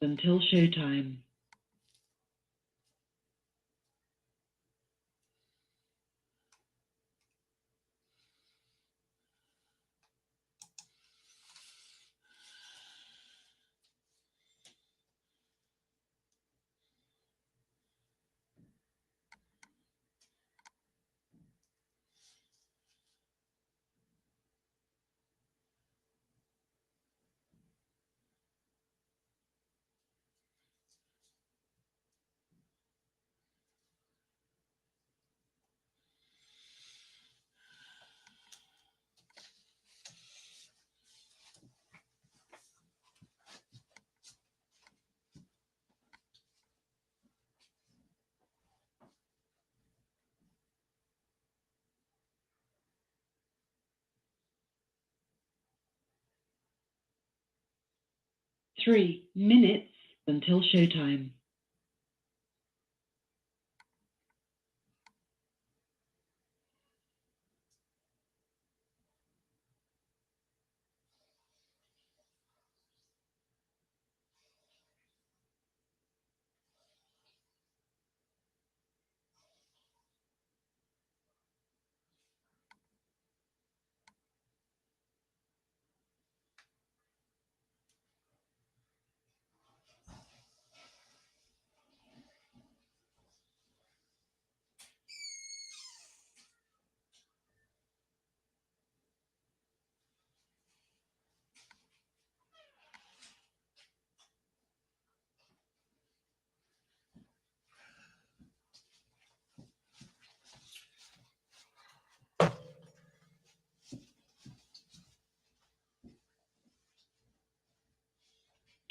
until showtime. Three minutes until showtime.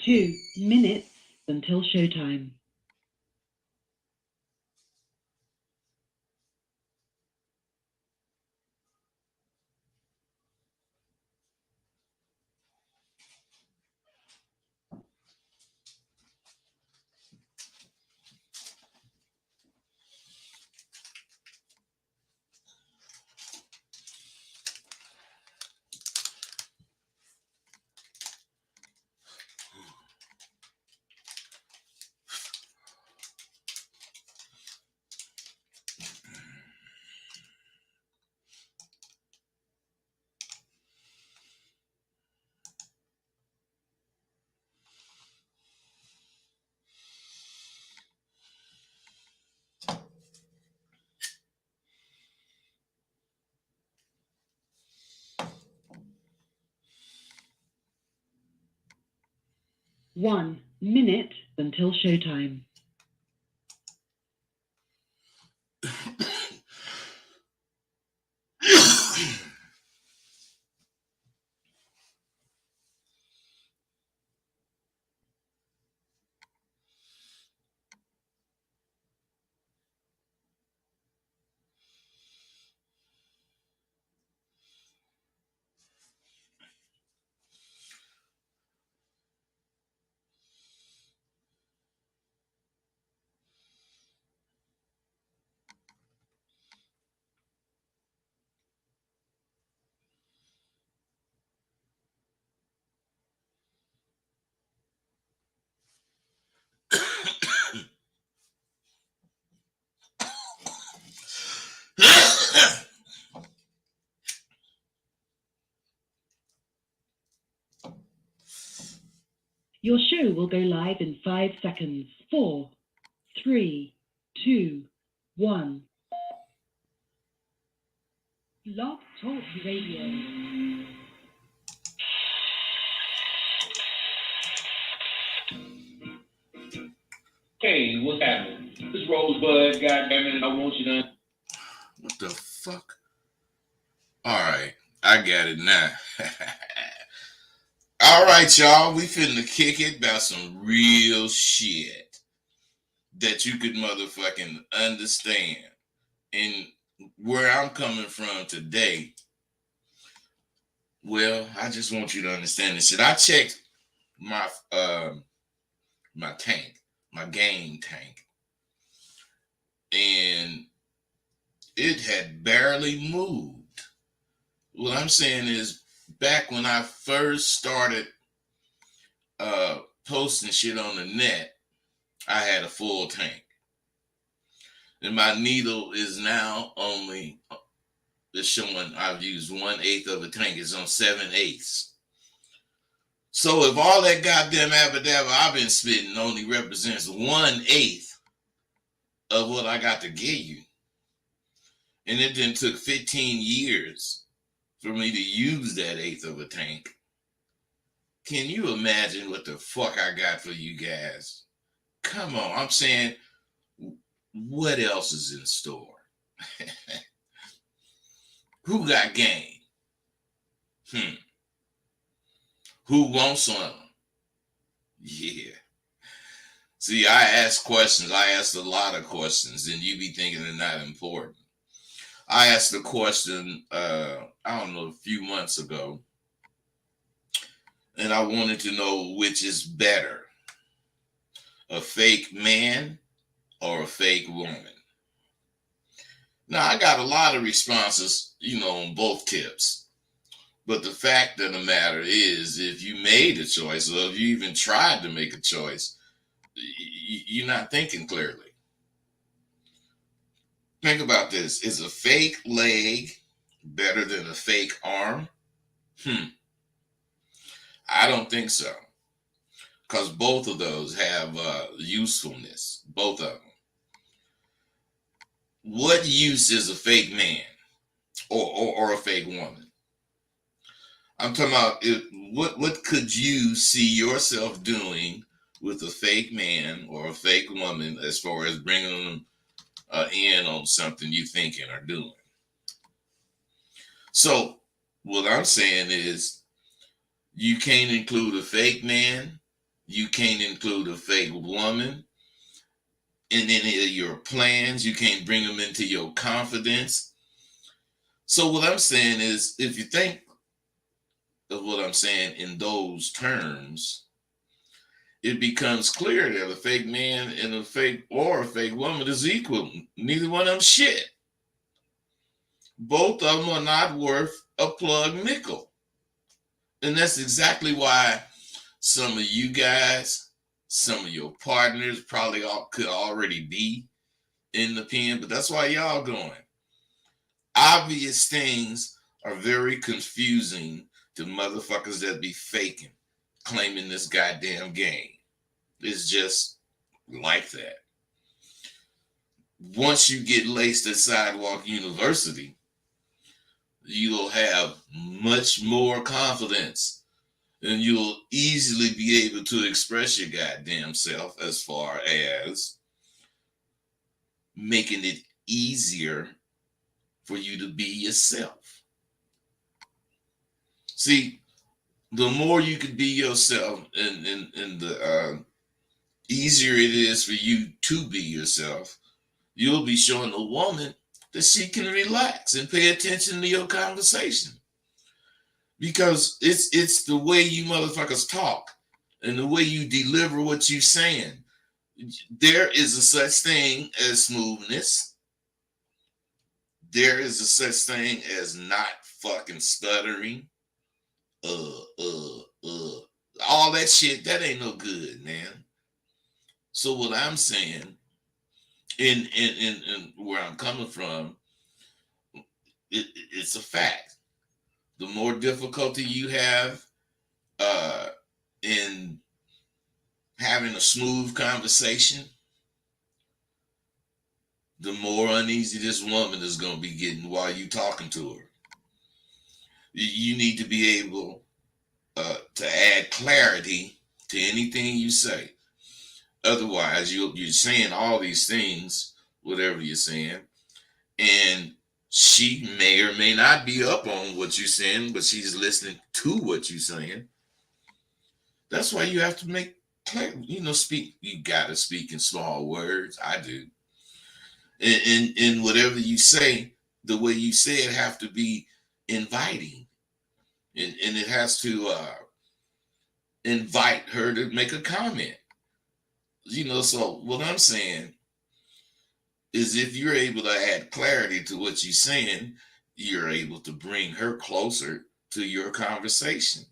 Two minutes until showtime. One minute until showtime. Your show will go live in 5 seconds. 4, 3, 2, 1. Blog Talk Radio. Hey, what's happening? This Rosebud, goddammit, and I want you to... What the fuck? Alright, I got it now. Alright, y'all, we finna kick it about some real shit that you could motherfucking understand. And where I'm coming from today, well, I just want you to understand this shit. I checked my my tank, my game tank, and it had barely moved. What I'm saying is, back when I first started posting shit on the net, I had a full tank. And my needle is now only, it's showing I've used 1/8 of a tank. It's on 7/8. So if all that goddamn abadabba I've been spitting only represents 1/8 of what I got to give you, and it then took 15 years for me to use that 1/8 of a tank, can you imagine what the fuck I got for you guys? Come on, I'm saying, what else is in store? Who got game? Who wants some? Yeah. See, I ask questions. I asked a lot of questions, and you be thinking they're not important. I asked a question, I don't know, a few months ago, and I wanted to know which is better, a fake man or a fake woman. Now, I got a lot of responses, on both tips. But the fact of the matter is, if you made a choice, or if you even tried to make a choice, you're not thinking clearly. Think about this. Is a fake leg better than a fake arm? I don't think so. Because both of those have usefulness. Both of them. What use is a fake man or a fake woman? I'm talking about what could you see yourself doing with a fake man or a fake woman as far as bringing them in on something you thinking or doing? So what I'm saying is, you can't include a fake man, you can't include a fake woman in any of your plans. You can't bring them into your confidence. So what I'm saying is, if you think of what I'm saying in those terms, it becomes clear that a fake man and a fake woman is equal. Neither one of them shit. Both of them are not worth a plug nickel. And that's exactly why some of you guys, some of your partners probably could already be in the pen, but that's why y'all going. Obvious things are very confusing to motherfuckers that be faking, claiming this goddamn game. It's just like that. Once you get laced at Sidewalk University, you'll have much more confidence, and you'll easily be able to express your goddamn self as far as making it easier for you to be yourself. See, the more you can be yourself, and the easier it is for you to be yourself, you'll be showing a woman that she can relax and pay attention to your conversation. Because it's the way you motherfuckers talk and the way you deliver what you're saying. There is a such thing as smoothness. There is a such thing as not fucking stuttering. All that shit, that ain't no good, man. So what I'm saying, in where I'm coming from, it's a fact. The more difficulty you have in having a smooth conversation, the more uneasy this woman is going to be getting while you talking to her. You need to be able to add clarity to anything you say. Otherwise, you're saying all these things, whatever you're saying, and she may or may not be up on what you're saying, but she's listening to what you're saying. That's why you have to make clear, speak. You got to speak in small words. I do. And whatever you say, the way you say it have to be inviting. And it has to invite her to make a comment. So what I'm saying is, if you're able to add clarity to what you're saying, you're able to bring her closer to your conversation.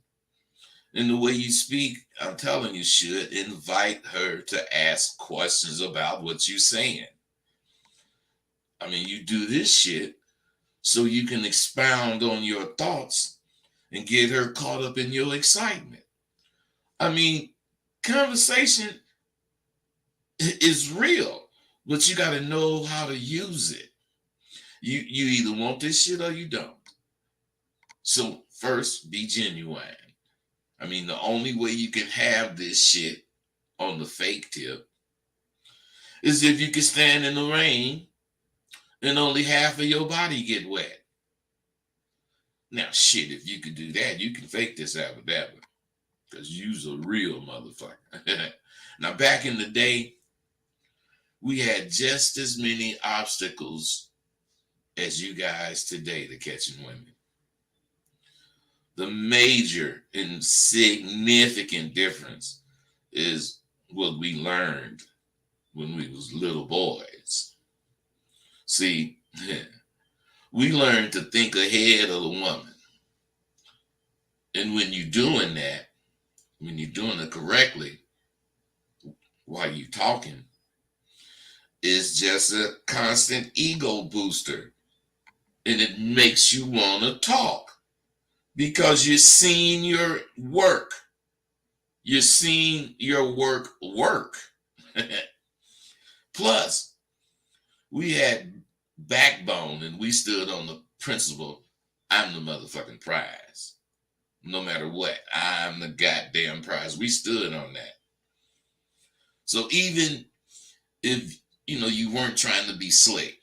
And the way you speak, I'm telling you, should invite her to ask questions about what you're saying. I mean, you do this shit so you can expound on your thoughts and get her caught up in your excitement. I mean, conversation is real, but you got to know how to use it. You either want this shit or you don't. So first, be genuine. I mean, the only way you can have this shit on the fake tip is if you can stand in the rain and only half of your body get wet. Now, shit, if you could do that, you can fake this abracadabra because you's a real motherfucker. Now, back in the day, we had just as many obstacles as you guys today to catching women. The major and significant difference is what we learned when we was little boys. See, we learned to think ahead of the woman. And when you're doing that, when you're doing it correctly, while you're talking, it's just a constant ego booster. And it makes you want to talk because you're seeing your work. You're seeing your work. Plus, we had backbone and we stood on the principle, I'm the motherfucking prize. No matter what, I'm the goddamn prize. We stood on that. So even if, you weren't trying to be slick,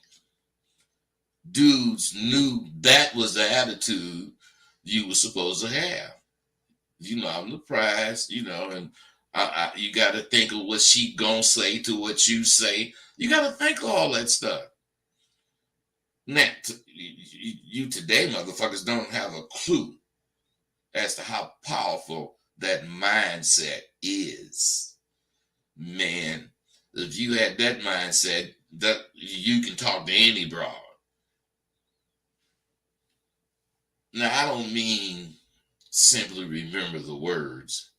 dudes knew that was the attitude you were supposed to have. I'm the prize, and you got to think of what she gonna say to what you say. You got to think of all that stuff. Now, you today, motherfuckers, don't have a clue as to how powerful that mindset is. Man, if you had that mindset, that you can talk to any broad. Now, I don't mean simply remember the words.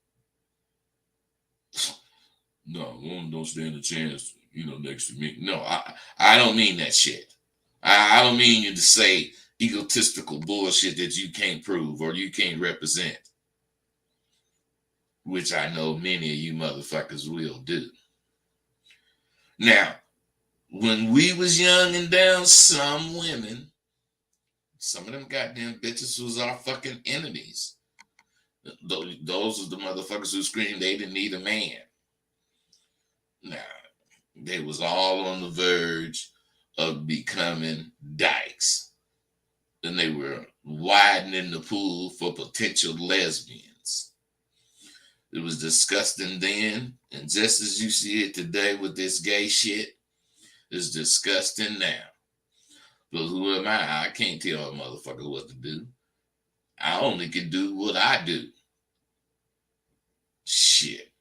No, woman don't stand a chance, next to me. No, I don't mean that shit. I don't mean you to say egotistical bullshit that you can't prove or you can't represent, which I know many of you motherfuckers will do. Now, when we was young and down, some women, some of them goddamn bitches was our fucking enemies. Those are the motherfuckers who screamed they didn't need a man. Now, they was all on the verge of becoming dykes. And they were widening the pool for potential lesbians. It was disgusting then, and just as you see it today with this gay shit, it's disgusting now. But who am I? I can't tell a motherfucker what to do. I only can do what I do. Shit.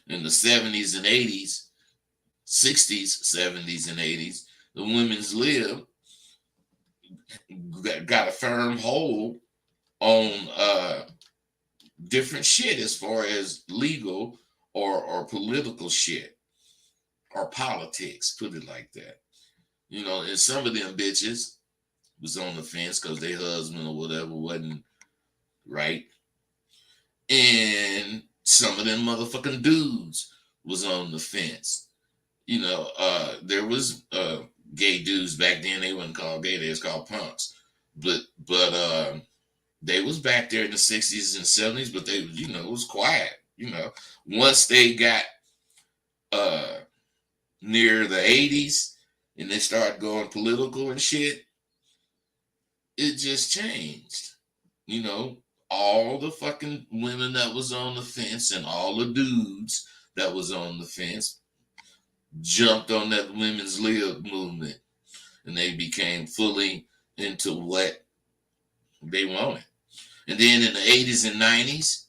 In the 70s and 80s, 60s, 70s, and 80s, the women's lib got a firm hold on different shit as far as legal or political shit or politics, put it like that. And some of them bitches was on the fence because their husband or whatever wasn't right. And some of them motherfucking dudes was on the fence. There was gay dudes back then. They wasn't called gay, they was called punks. But they was back there in the 60s and 70s, but they, it was quiet. Once they got near the 80s and they started going political and shit, it just changed. All the fucking women that was on the fence and all the dudes that was on the fence jumped on that women's lib movement and they became fully into what they wanted. And then in the 80s and 90s,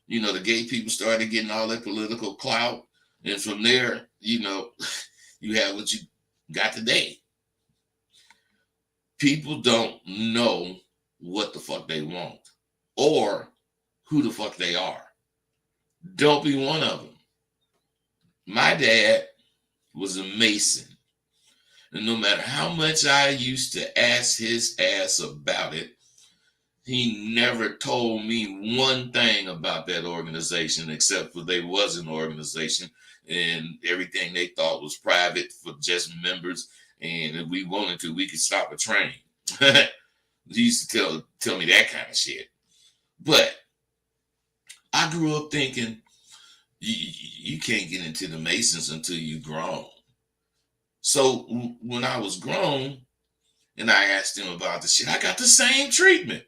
the gay people started getting all that political clout. And from there, you have what you got today. People don't know what the fuck they want or who the fuck they are. Don't be one of them. My dad was a Mason. And no matter how much I used to ask his ass about it, he never told me one thing about that organization except for they was an organization and everything they thought was private for just members. And if we wanted to, we could stop a train. He used to tell me that kind of shit. But I grew up thinking you can't get into the Masons until you're grown. So when I was grown and I asked him about the shit, I got the same treatment.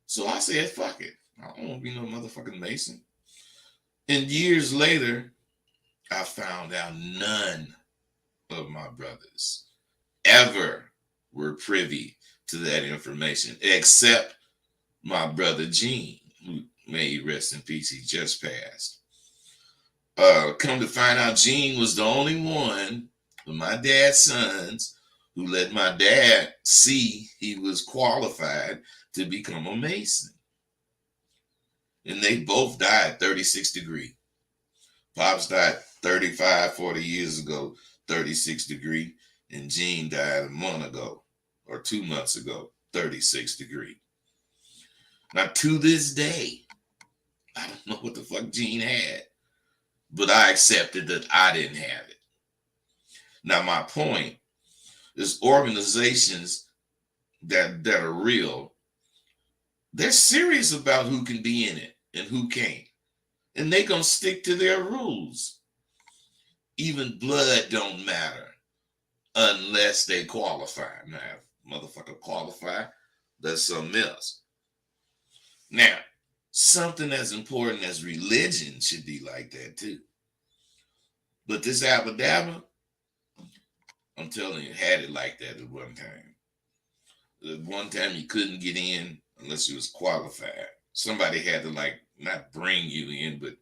So I said, fuck it. I don't want to be no motherfucking Mason. And years later, I found out none of my brothers ever were privy to that information, except my brother Gene, who may he rest in peace, he just passed. Come to find out, Gene was the only one of my dad's sons who let my dad see he was qualified to become a Mason. And they both died 36 degree. Pops died 35, 40 years ago, 36 degree. And Gene died a month ago or 2 months ago, 36 degree. Now, to this day, I don't know what the fuck Gene had, but I accepted that I didn't have it. Now, my point is organizations that are real, they're serious about who can be in it and who can't. And they gonna stick to their rules. Even blood don't matter unless they qualify. Now, if motherfucker qualify, that's something else. Now, something as important as religion should be like that too. But this Abba, I'm telling you, had it like that at one time. At one time, you couldn't get in unless you was qualified. Somebody had to not bring you in, but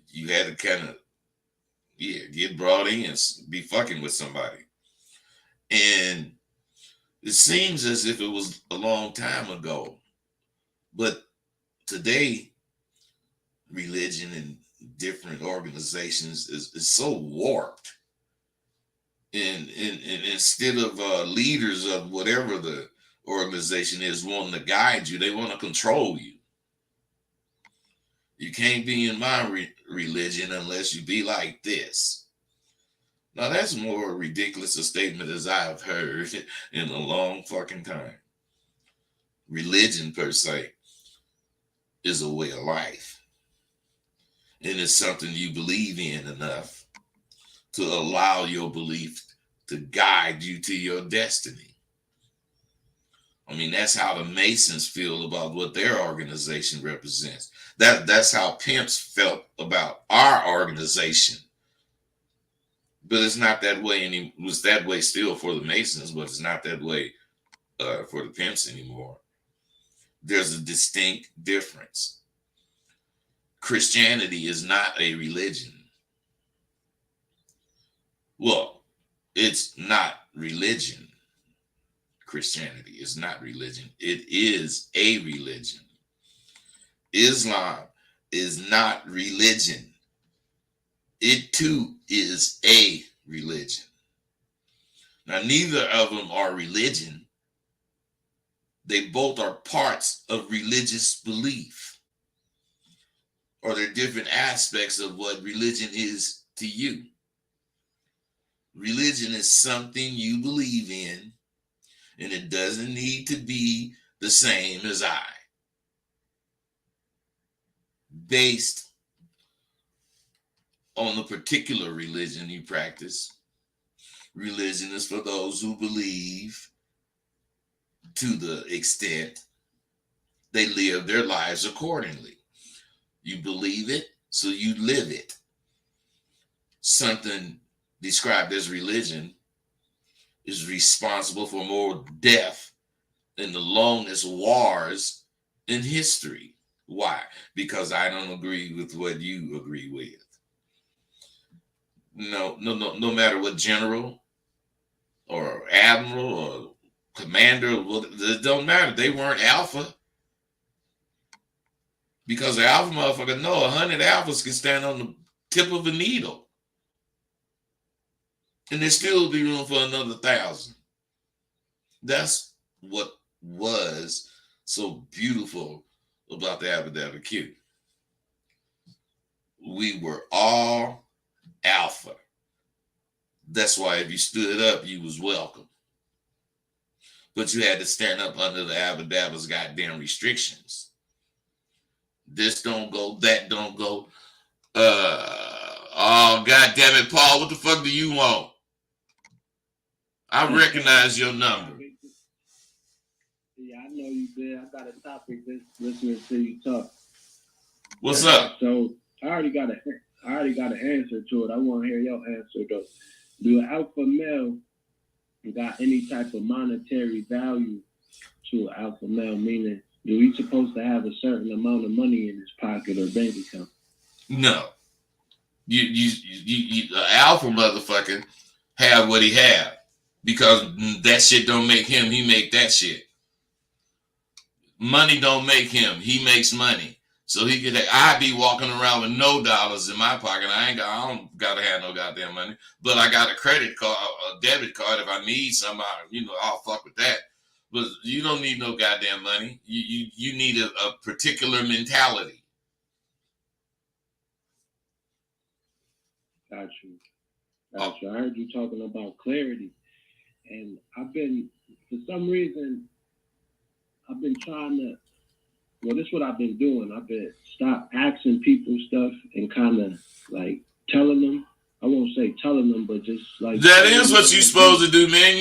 you had to kind of, get brought in and be fucking with somebody. And it seems as if it was a long time ago, but today, religion and different organizations is so warped. And instead of leaders of whatever the organization is wanting to guide you, they want to control you. You can't be in my religion unless you be like this. Now, that's more ridiculous a statement as I've heard in a long fucking time. Religion, per se, is a way of life. And it's something you believe in enough to allow your belief to guide you to your destiny. I mean, that's how the Masons feel about what their organization represents. That's how pimps felt about our organization. But it's not that way anymore. It was that way still for the Masons, but it's not that way for the pimps anymore. There's a distinct difference. Christianity is not a religion. Well, it's not religion. Christianity is not religion. It is a religion. Islam is not religion. It too is a religion. Now, neither of them are religion. They both are parts of religious belief, or they're different aspects of what religion is to you. Religion is something you believe in, and it doesn't need to be the same as I. Based on the particular religion you practice. Religion is for those who believe to the extent they live their lives accordingly. You believe it, so you live it. Something described as religion is responsible for more death and the longest wars in history. Why? Because I don't agree with what you agree with. No matter what general or admiral or commander, well, it don't matter. They weren't alpha. Because the alpha motherfucker know 100 alphas can stand on the tip of a needle. And there still be room for another 1,000. That's what was so beautiful about the Abu Q. We were all alpha. That's why if you stood up, you was welcome. But you had to stand up under the Abu Dhabi's goddamn restrictions. This don't go, that don't go. Oh, God damn it, Paul, what the fuck do you want? I recognize your number. Yeah, I know you did. I got a topic just listening to you talk. What's up? So I already got an answer to it. I want to hear your answer though. Do an alpha male got any type of monetary value to an alpha male? Meaning, do he supposed to have a certain amount of money in his pocket or bank account? No. You alpha motherfucker have what he have. Because that shit don't make him, he make that shit. Money don't make him, he makes money. So he could, I be walking around with no dollars in my pocket. I don't gotta have no goddamn money. But I got a credit card, a debit card. If I need somebody, I'll fuck with that. But you don't need no goddamn money. You need a particular mentality. Got you. I heard you talking about clarity. And for some reason, I've been trying to, well, this is what I've been doing. I've been stop asking people stuff and kind of like telling them. I won't say telling them, but just like. That is what you're supposed to do, man.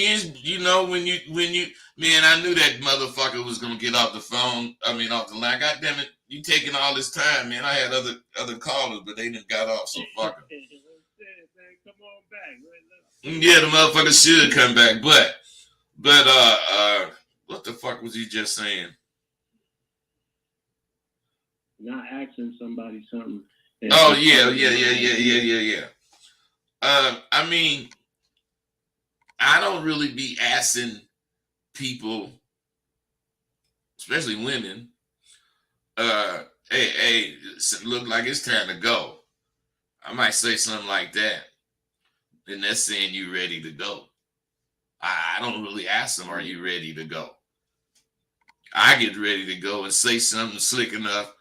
When you, man, I knew that motherfucker was going to get off the phone. Off the line. God damn it. You taking all this time, man. I had other callers, but they didn't got off, so fuck them. Come on back. Yeah, the motherfucker should come back, but what the fuck was he just saying? Not asking somebody something. Oh yeah. I don't really be asking people, especially women, hey, look like it's time to go. I might say something like that. And that's saying you ready to go. I don't really ask them, are you ready to go? I get ready to go and say something slick enough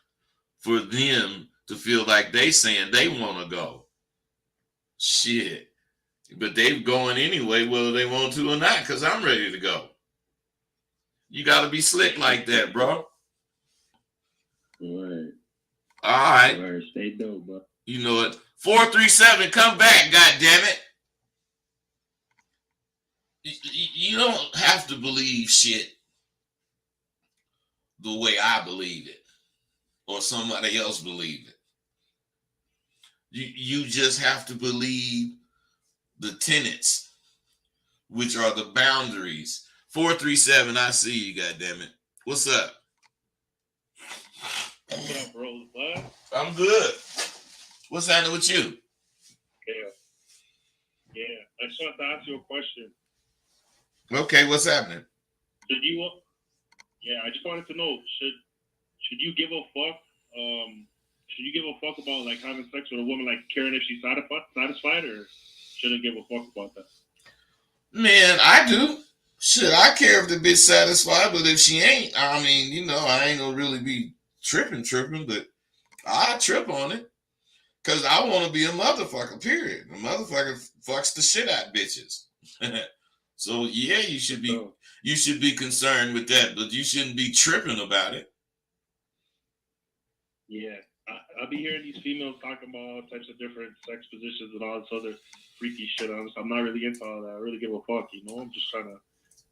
for them to feel like they saying they want to go. Shit. But they're going anyway, whether they want to or not, because I'm ready to go. You got to be slick like that, bro. Right. All right. Right. Stay dope, bro. You know it. 437, come back, goddammit. You don't have to believe shit the way I believe it or somebody else believe it. You just have to believe the tenets, which are the boundaries. 437, I see you, goddammit. What's up? What up, bro? What? I'm good. What's happening with you? Yeah. I just wanted to ask you a question. Okay, what's happening? I just wanted to know, should you give a fuck? Should you give a fuck about like having sex with a woman, like caring if she's satisfied, or shouldn't give a fuck about that? Man, I do. Shit, I care if the bitch satisfied, but if she ain't, I ain't gonna really be tripping, but I trip on it. Cause I want to be a motherfucker, period. A motherfucker fucks the shit out of bitches. So yeah, you should be concerned with that, but you shouldn't be tripping about it. Yeah. I'll be hearing these females talking about all types of different sex positions and all this other freaky shit. I'm not really into all that. I really give a fuck, I'm just trying to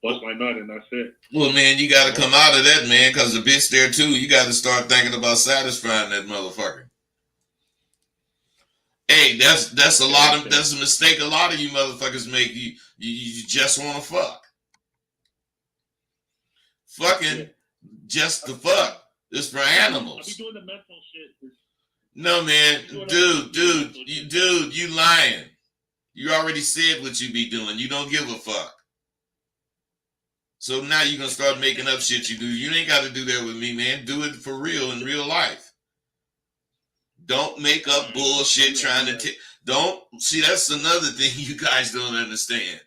bust my nut and that's it. Well, man, you got to come out of that, man, because the bitch there too. You got to start thinking about satisfying that motherfucker. Hey, that's a mistake a lot of you motherfuckers make. You just want to fuck. Fucking just the fuck. It's for animals. I'll be doing the mental shit. No, man, dude, you lying. You already said what you be doing. You don't give a fuck. So now you're gonna start making up shit you do. You ain't got to do that with me, man. Do it for real in real life. Don't make up bullshit trying to don't see. That's another thing you guys don't understand.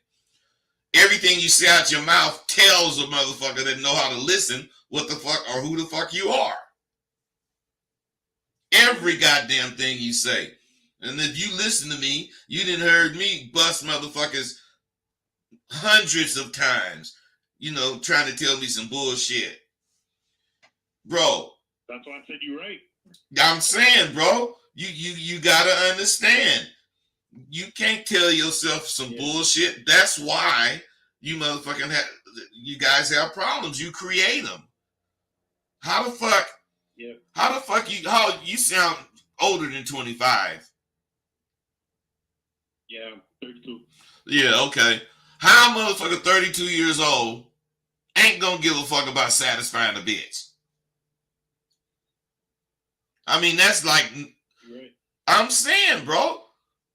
Everything you say out your mouth tells a motherfucker that know how to listen what the fuck or who the fuck you are. Every goddamn thing you say. And if you listen to me, you didn't heard me bust motherfuckers hundreds of times, trying to tell me some bullshit. Bro. That's why I said you're right. I'm saying, bro, you gotta understand. You can't tell yourself some bullshit. That's why you guys have problems. You create them. How the fuck you sound older than 25? Yeah, I'm 32. Yeah, okay. How a motherfucker 32 years old ain't gonna give a fuck about satisfying a bitch? I mean, that's like, right. I'm saying, bro.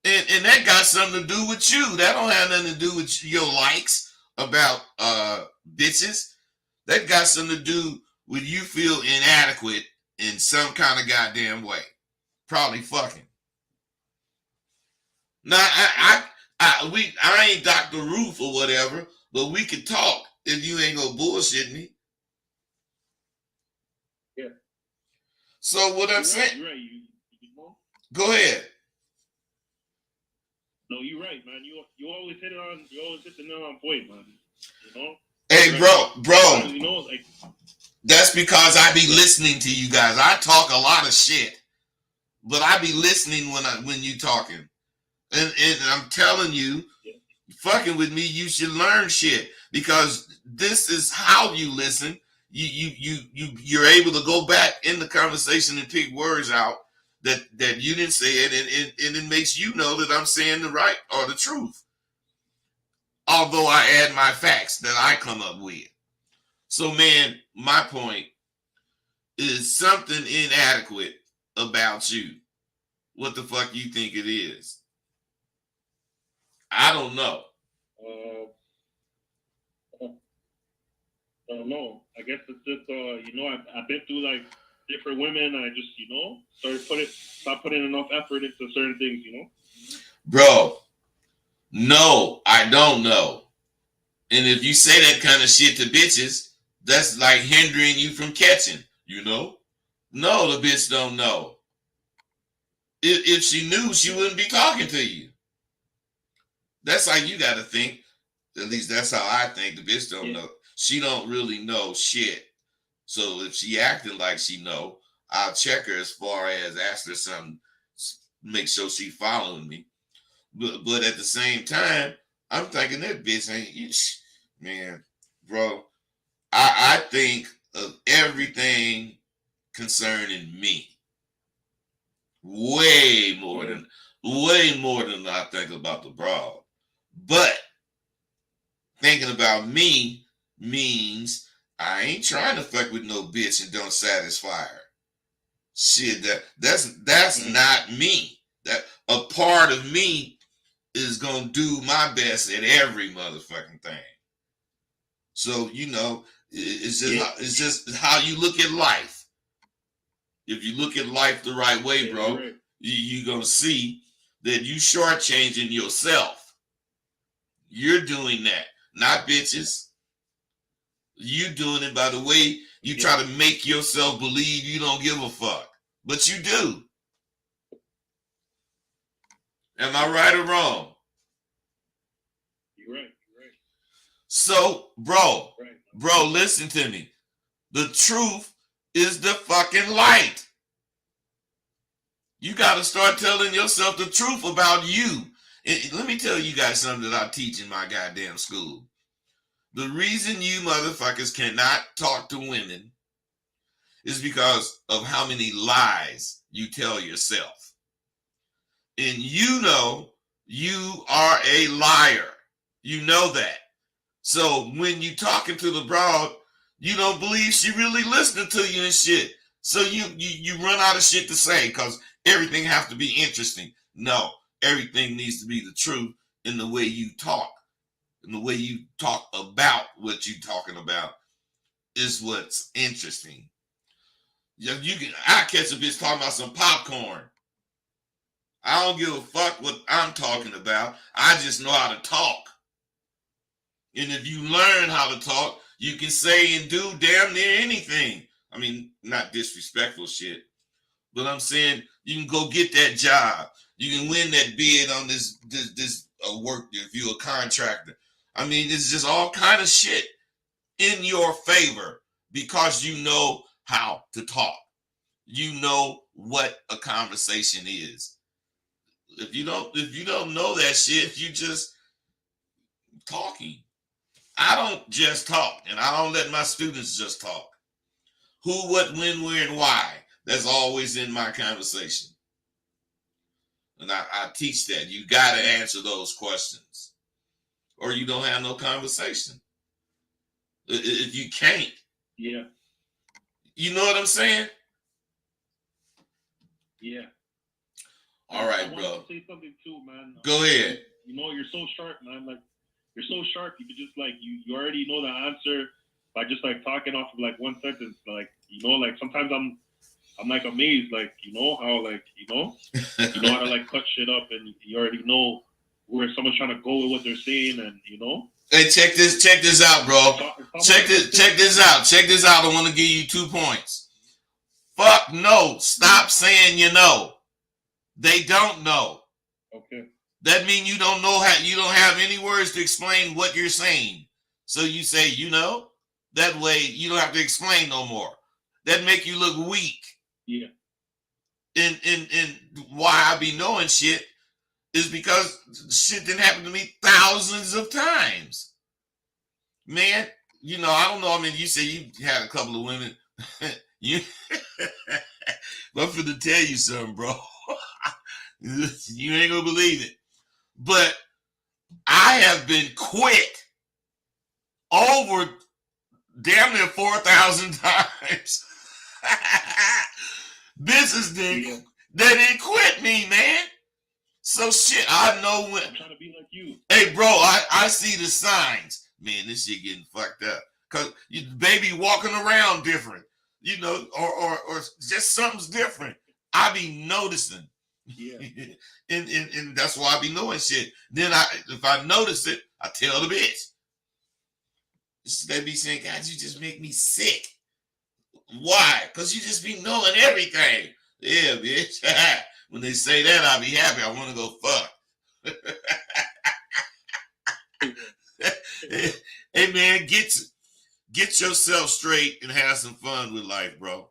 And that got something to do with you. That don't have nothing to do with your likes about bitches. That got something to do with you feel inadequate in some kind of goddamn way. Probably fucking. Now, I ain't Dr. Roof or whatever, but we can talk if you ain't gonna bullshit me. Yeah. So what I'm saying. You're right. Go ahead. No, you're right, man. You always hit the nail on point, man. Hey, bro. That's because I be listening to you guys. I talk a lot of shit, but I be listening when you talking, and I'm telling you, fucking with me, you should learn shit because this is how you listen. You're able to go back in the conversation and pick words out that you didn't say it, and it makes you know that I'm saying the right or the truth. Although I add my facts that I come up with. So, man, my point is something inadequate about you. What the fuck you think it is? I don't know. I don't know. I guess it's just, I've been through like different women, and I just, stop putting enough effort into certain things, Bro, no, I don't know. And if you say that kind of shit to bitches, that's like hindering you from catching, No, the bitch don't know. If she knew, she wouldn't be talking to you. That's how you got to think. At least that's how I think. The bitch don't know. She don't really know shit. So if she acting like she know, I'll check her as far as ask her something, make sure she following me. But at the same time, I'm thinking that bitch ain't, man, bro. I think of everything concerning me way more than I think about the broad. But thinking about me means I ain't trying to fuck with no bitch and don't satisfy her. Shit, that's not me. That a part of me is gonna do my best at every motherfucking thing. So it's just how you look at life. If you look at life the right way, bro, you're gonna see that you shortchanging yourself. You're doing that, not bitches. You doing it by the way you try to make yourself believe you don't give a fuck, but you do. Am I right or wrong? You're right. So, bro, listen to me. The truth is the fucking light. You got to start telling yourself the truth about you. And let me tell you guys something that I teach in my goddamn school. The reason you motherfuckers cannot talk to women is because of how many lies you tell yourself. And you are a liar. You know that. So when you talking to the broad, you don't believe she really listening to you and shit. So you run out of shit to say because everything has to be interesting. No, everything needs to be the truth in the way you talk. And the way you talk about what you're talking about is what's interesting. I catch a bitch talking about some popcorn. I don't give a fuck what I'm talking about. I just know how to talk. And if you learn how to talk, you can say and do damn near anything. I mean, not disrespectful shit, but I'm saying you can go get that job. You can win that bid on this work if you're a contractor. I mean, it's just all kind of shit in your favor because you know how to talk. You know what a conversation is. If you don't know that shit, you just talking. I don't just talk, and I don't let my students just talk. Who, what, when, where, and why. That's always in my conversation. And I teach that. You got to answer those questions, or you don't have no conversation. If you can't. Yeah. You know what I'm saying? Yeah. All right, I bro. want to say something too, man. Go ahead. You know, you're so sharp, man. Like, you're so sharp. You could just, like, you already know the answer by just, like, talking off of, like, one sentence. Like, you know, like, sometimes I'm like, amazed. Like, you know how, like, you know how to, like, cut shit up, and you already know where someone's trying to go with what they're saying, and, you know? Hey, check this out, bro. Check this out. I want to give you 2 points. Fuck no. Stop saying you know. They don't know. Okay. That means you don't know how, you don't have any words to explain what you're saying. So you say, you know, that way you don't have to explain no more. That make you look weak. Yeah. And why I be knowing shit is because shit didn't happen to me thousands of times. Man, you know, I don't know. I mean, you say you had a couple of women. you but I'm finna tell you something, bro. You ain't gonna believe it. But I have been quit over damn near 4,000 times. Business didn't quit me, man. So shit, I know when. I'm trying to be like you. Hey, bro, I see the signs. Man, this shit getting fucked up. Cause you baby walking around different, you know, or just something's different. I be noticing. Yeah. and that's why I be knowing shit. Then if I notice it, I tell the bitch. They be saying, God, you just make me sick. Why? Because you just be knowing everything. Yeah, bitch. When they say that, I'll be happy. I want to go fuck. Hey man, get yourself straight and have some fun with life, bro.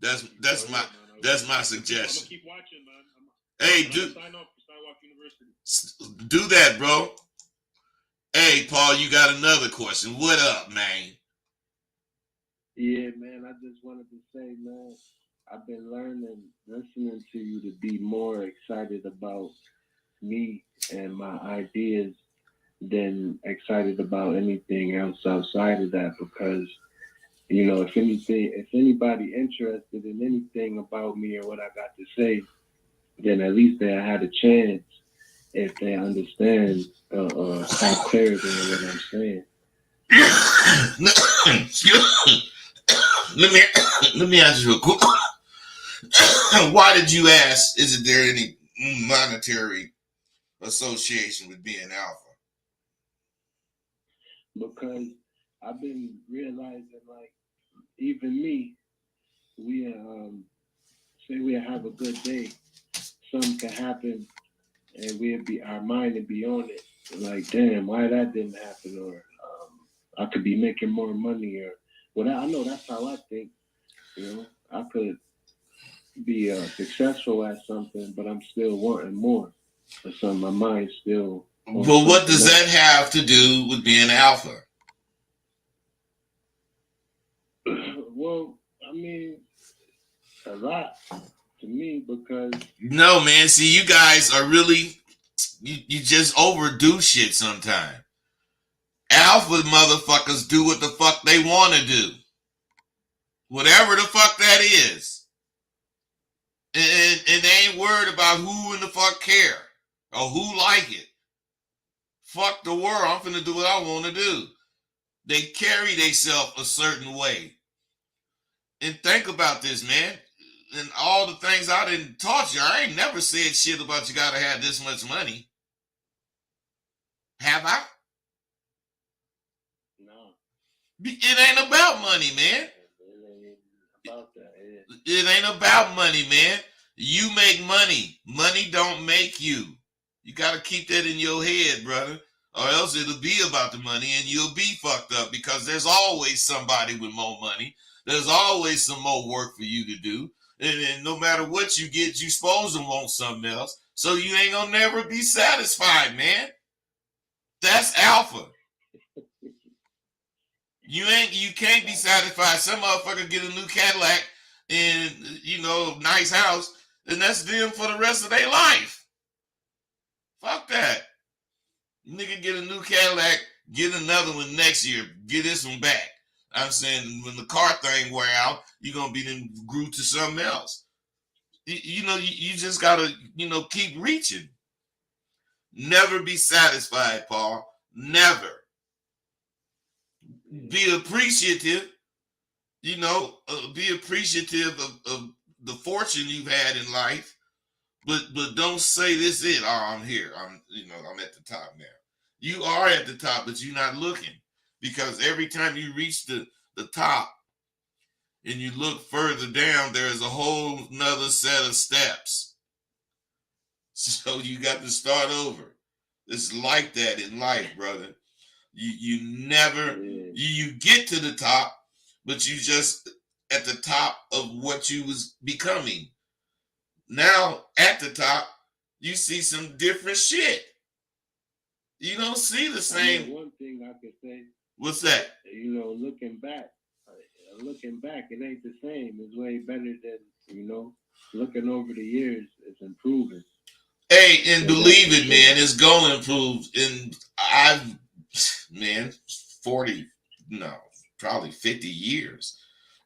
That's my suggestion. I'm gonna keep watching, man. Hey, sign up for Sidewalk University. Do that, bro. Hey, Paul, you got another question. What up, man? Yeah, man, I just wanted to say, man, I've been listening to you to be more excited about me and my ideas than excited about anything else outside of that, because, you know, if anybody interested in anything about me or what I got to say, then at least they had a chance if they understand have clarity in what I'm saying. Let me ask you real quick. Why did you ask? Is there any monetary association with being alpha? Because I've been realizing, like, even me, we say we have a good day, something can happen, and our mind would be on it. Like, damn, why that didn't happen, or I could be making more money, or well, I know that's how I think. You know, I could be successful at something, but I'm still wanting more. Or something, my mind's still. But what does that have to do with being alpha? Well, I mean, a lot to me, because no, man. See, you guys are really you just overdo shit sometimes. Alpha motherfuckers do what the fuck they want to do, whatever the fuck that is, and they ain't worried about who in the fuck care or who like it. Fuck the world. I'm finna do what I want to do. They carry themselves a certain way. And think about this, man. and all the things I didn't taught you, I ain't never said shit about you gotta have this much money. Have I? No. It ain't about money, man. It ain't about that. It ain't about money, man. You make money. Money don't make you. You got to keep that in your head, brother, or else it'll be about the money and you'll be fucked up, because there's always somebody with more money. There's always some more work for you to do. And no matter what you get, you supposed to want something else. So you ain't gonna never be satisfied, man. That's alpha. You can't be satisfied. Some motherfucker get a new Cadillac and, nice house, and that's them for the rest of their life. Fuck that. Nigga get a new Cadillac, get another one next year, get this one back. I'm saying when the car thing wear out, you're gonna be then grew to something else. You just gotta, keep reaching. Never be satisfied, Paul. Never. Be appreciative, be appreciative of the fortune you've had in life, but don't say this is it. Oh, I'm here. I'm at the top now. You are at the top, but you're not looking, because every time you reach the top and you look further down, there is a whole nother set of steps. So you got to start over. It's like that in life, brother. You never, you get to the top, but you just at the top of what you was becoming. Now at the top, you see some different shit. You don't see the same. One thing I could say. What's that? Looking back, it ain't the same. It's way better than, looking over the years. It's improving. Hey, and believe it, man, it's going to improve. And probably 50 years.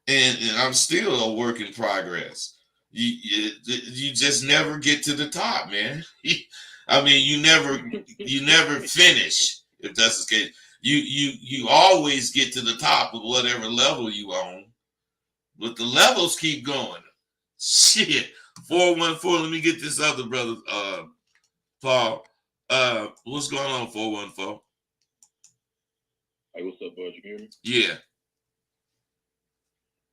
And I'm still a work in progress. You just never get to the top, man. I mean, you never finish, if that's the case. You always get to the top of whatever level you on, but the levels keep going. Shit. 414, let me get this other brother, Paul. What's going on, 414? Hey, what's up, bud? You hear me? Yeah.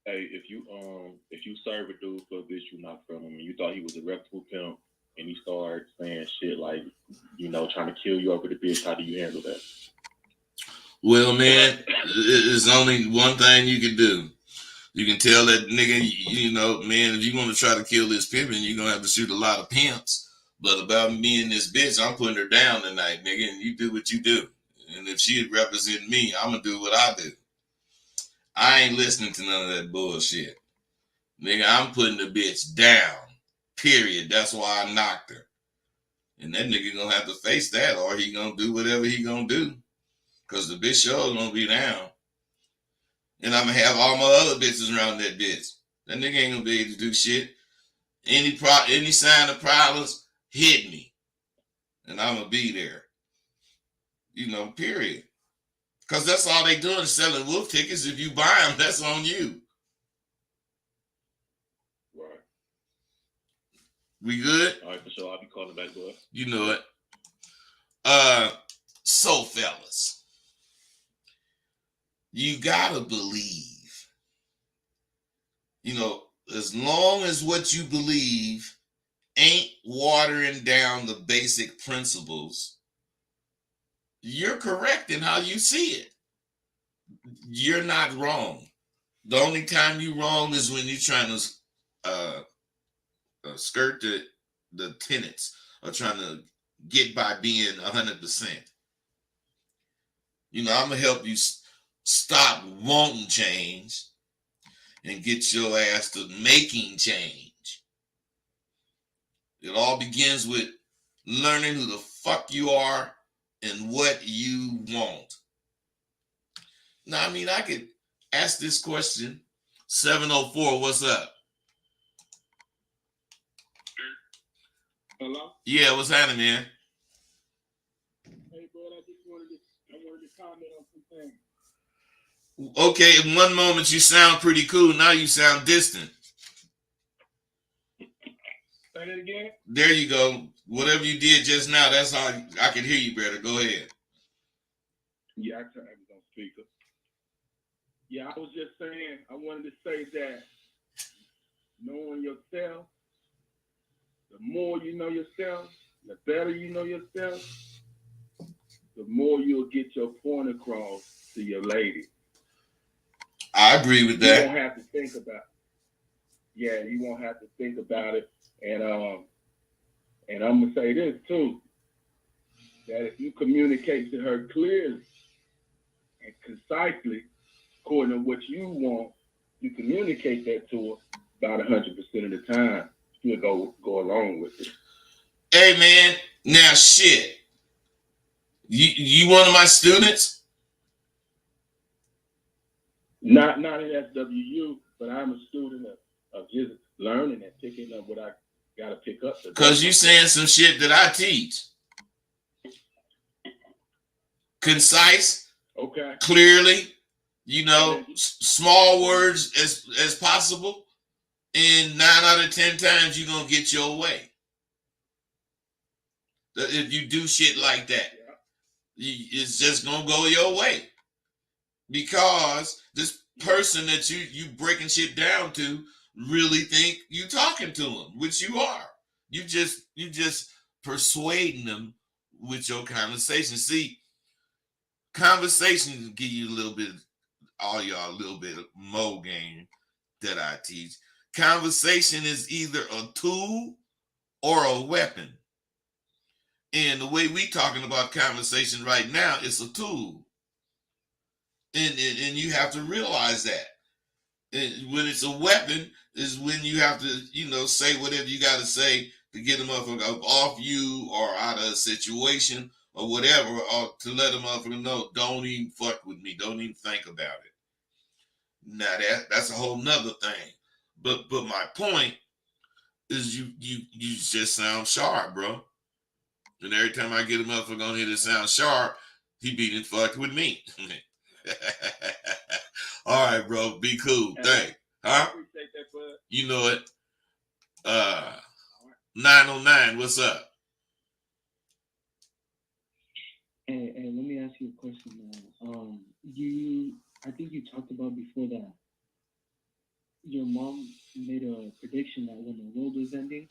Hey, if you serve a dude for a bitch you not from him, and you thought he was a reputable pimp, and he started saying shit like, trying to kill you over the bitch, how do you handle that? Well, man, there's only one thing you can do. You can tell that nigga, man, if you want to try to kill this pimpin', you're going to have to shoot a lot of pimps. But about me and this bitch, I'm putting her down tonight, nigga, and you do what you do. And if she represent me, I'm going to do what I do. I ain't listening to none of that bullshit. Nigga, I'm putting the bitch down, period. That's why I knocked her. And that nigga going to have to face that, or he going to do whatever he going to do. Because the bitch sure going to be down. And I'm going to have all my other bitches around that bitch. That nigga ain't going to be able to do shit. Any sign of problems, hit me. And I'm going to be there. Period. Because that's all they doing is selling wolf tickets. If you buy them, that's on you. Right. We good? All right, for sure. I'll be calling back, boy. You know it. So, fellas, you gotta believe. As long as what you believe ain't watering down the basic principles, you're correct in how you see it. You're not wrong. The only time you're wrong is when you're trying to skirt the tenets, or trying to get by being 100%. I'm gonna help you stop wanting change and get your ass to making change. It all begins with learning who the fuck you are and what you want. Now, I could ask this question. 704, what's up? Hello? Yeah, what's happening, man? Hey, bro, I wanted to comment on some things. Okay, in one moment you sound pretty cool. Now you sound distant. Say that again. There you go. Whatever you did just now, that's how I can hear you better. Go ahead. Yeah, I was on speaker. Yeah, I was just saying, I wanted to say that knowing yourself, the more you know yourself, the better you know yourself, the more you'll get your point across to your lady. I agree with You that. won't have to think about it. Yeah, you won't have to think about it. And I'm gonna say this too, that if you communicate to her clearly and concisely, according to what you want, you communicate that to her about 100% of the time. She'll go along with it. Hey man, now shit. You one of my students? Not in SWU, but I'm a student of just learning and picking up what I gotta pick up. Cause you saying some shit that I teach. Concise, okay, clearly, small words as possible, and 9 out of 10 times you're gonna get your way. If you do shit like that, it's just gonna go your way, because this person that you breaking shit down to really think you talking to them, which you are. You just persuading them with your conversation. See, conversation give you a little bit, all y'all, a little bit of mo game that I teach. Conversation is either a tool or a weapon. And the way we talking about conversation right now, it's a tool. And you have to realize that. And when it's a weapon is when you have to, say whatever you got to say to get them off you or out of a situation or whatever, or to let them know, don't even fuck with me. Don't even think about it. Now that's a whole nother thing. But my point is you just sound sharp, bro. And every time I get a motherfucker on here that sounds sharp, he be done fucked with me. All right, bro. Be cool. Thanks. Huh? Appreciate that, bud. You know it. 909, what's up? Hey, let me ask you a question now. I think you talked about before that your mom made a prediction that when the world was ending,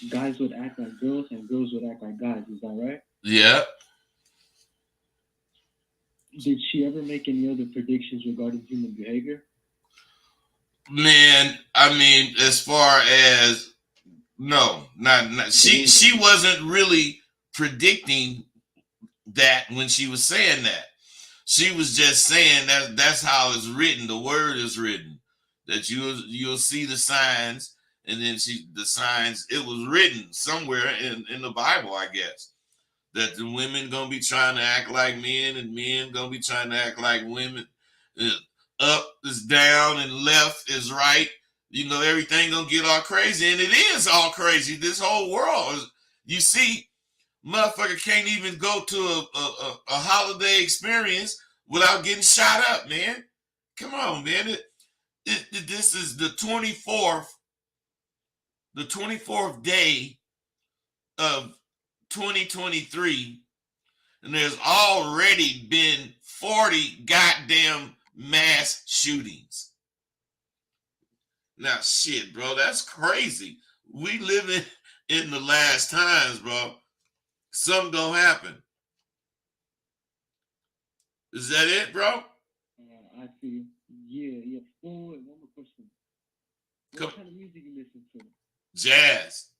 guys would act like girls and girls would act like guys. Is that right? Yeah. Did she ever make any other predictions regarding human behavior? Man, I mean, as far as no, not she wasn't really predicting that when she was saying that. She was just saying that that's how it's written. The word is written that you'll see the signs, and then the signs. It was written somewhere in the Bible, I guess, that the women gonna be trying to act like men, and men gonna be trying to act like women. Up is down and left is right. Everything gonna get all crazy, and it is all crazy. This whole world, you see, motherfucker can't even go to a holiday experience without getting shot up, man. Come on, man. This is the 24th day of 2023, and there's already been 40 goddamn mass shootings. Now, shit, bro, that's crazy. We living in the last times, bro. Something gonna happen. Is that it, bro? I see. Yeah. Oh, wait, one more question. What kind of music you listen to? Jazz.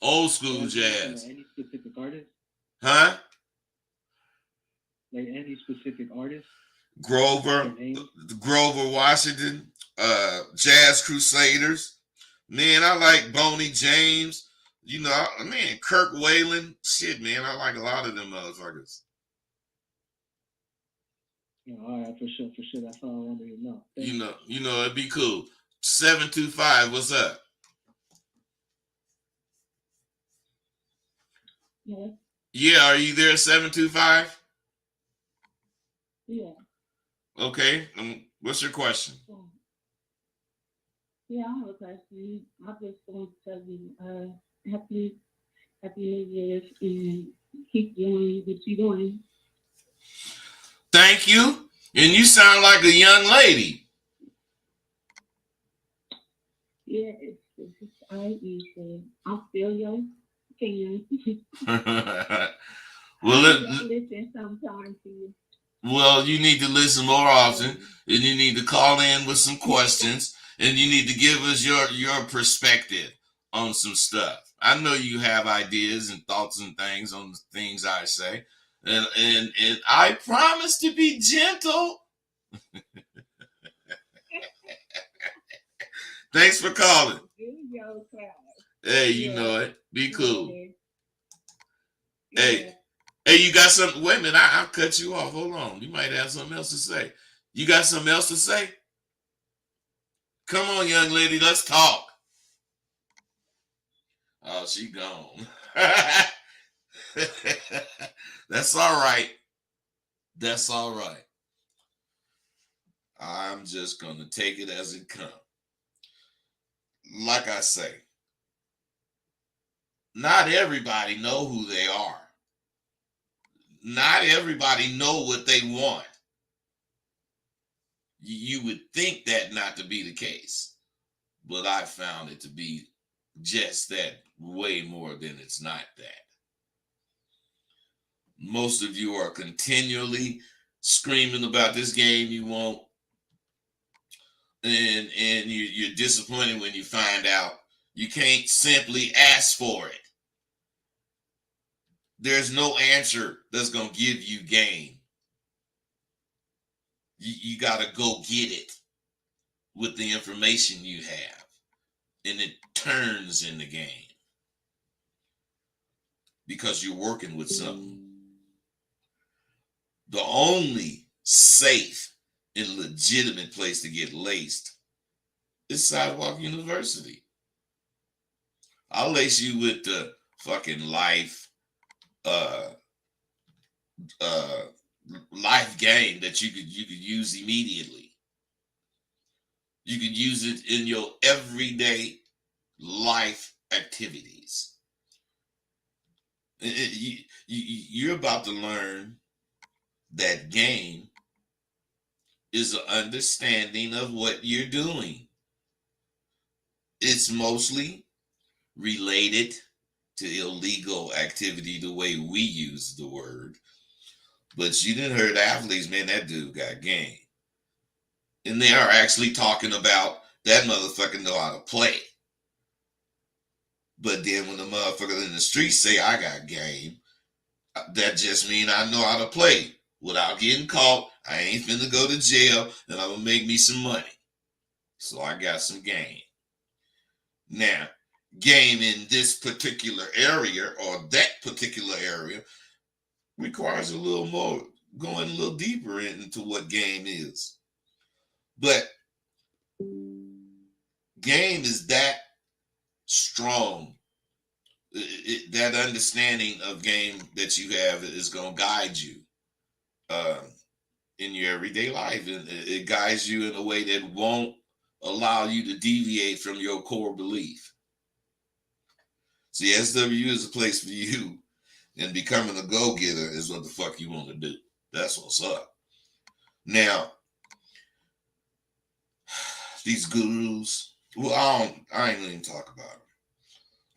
Old school jazz. Any specific artist? Huh? Like any specific artist? Grover Washington, Jazz Crusaders. Man, I like Boney James. Kirk Whalen. Shit, man, I like a lot of them motherfuckers. Yeah, all right, for sure. That's all I wanted to know. It'd be cool. 725, what's up? Yeah. Yeah, are you there, 725? Yeah. Okay, what's your question? Yeah, I have a question. I just want to tell you, happy New Year's and keep doing what you're doing. Thank you. And you sound like a young lady. Yeah, it's I easy. I'm still your fan. well, I listen sometimes to you. well, you need to listen more often, and you need to call in with some questions, and you need to give us your perspective on some stuff. I know you have ideas and thoughts and things on the things I say, and I promise to be gentle. Thanks for calling. Hey, you know it. Be cool. Hey, hey, you got something? Wait a minute, I'll cut you off. Hold on. You might have something else to say. You got something else to say? Come on, young lady, let's talk. Oh, she gone. That's all right. That's all right. I'm just going to take it as it comes. Like I say, not everybody know who they are. Not everybody know what they want. You would think that not to be the case, but I found it to be just that, way more than it's not that. Most of you are continually screaming about this game you want, and you're disappointed when you find out you can't simply ask for it. There's no answer that's going to give you game. You got to go get it with the information you have, and it turns in the game because you're working with something. The only safe and legitimate place to get laced is Sidewalk University. I'll lace you with the fucking life life game that you could use immediately. You could use it in your everyday life activities. You're about to learn that game is an understanding of what you're doing. It's mostly related to illegal activity the way we use the word. But you didn't heard athletes, man, that dude got game. And they are actually talking about that motherfucker know how to play. But then when the motherfuckers in the streets say I got game, that just mean I know how to play without getting caught. I ain't finna go to jail, and I'm gonna make me some money. So I got some game. Now, game in this particular area or that particular area requires a little more, going a little deeper into what game is. But game is that strong. That understanding of game that you have is going to guide you in your everyday life. And it guides you in a way that won't allow you to deviate from your core belief. See, SW is a place for you, and becoming a go-getter is what the fuck you want to do. That's what's up. Now, these gurus, well, I ain't even talk about them.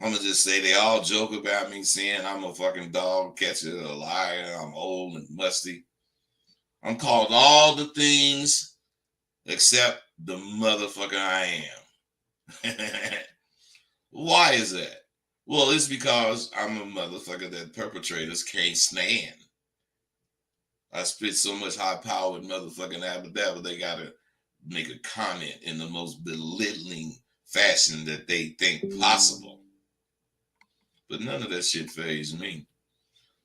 I'm gonna just say they all joke about me saying I'm a fucking dog catcher, a liar, I'm old and musty. I'm called all the things except the motherfucker I am. Why is that? Well, it's because I'm a motherfucker that perpetrators can't stand. I spit so much high-powered motherfucking abba they gotta make a comment in the most belittling fashion that they think possible. But none of that shit fazes me.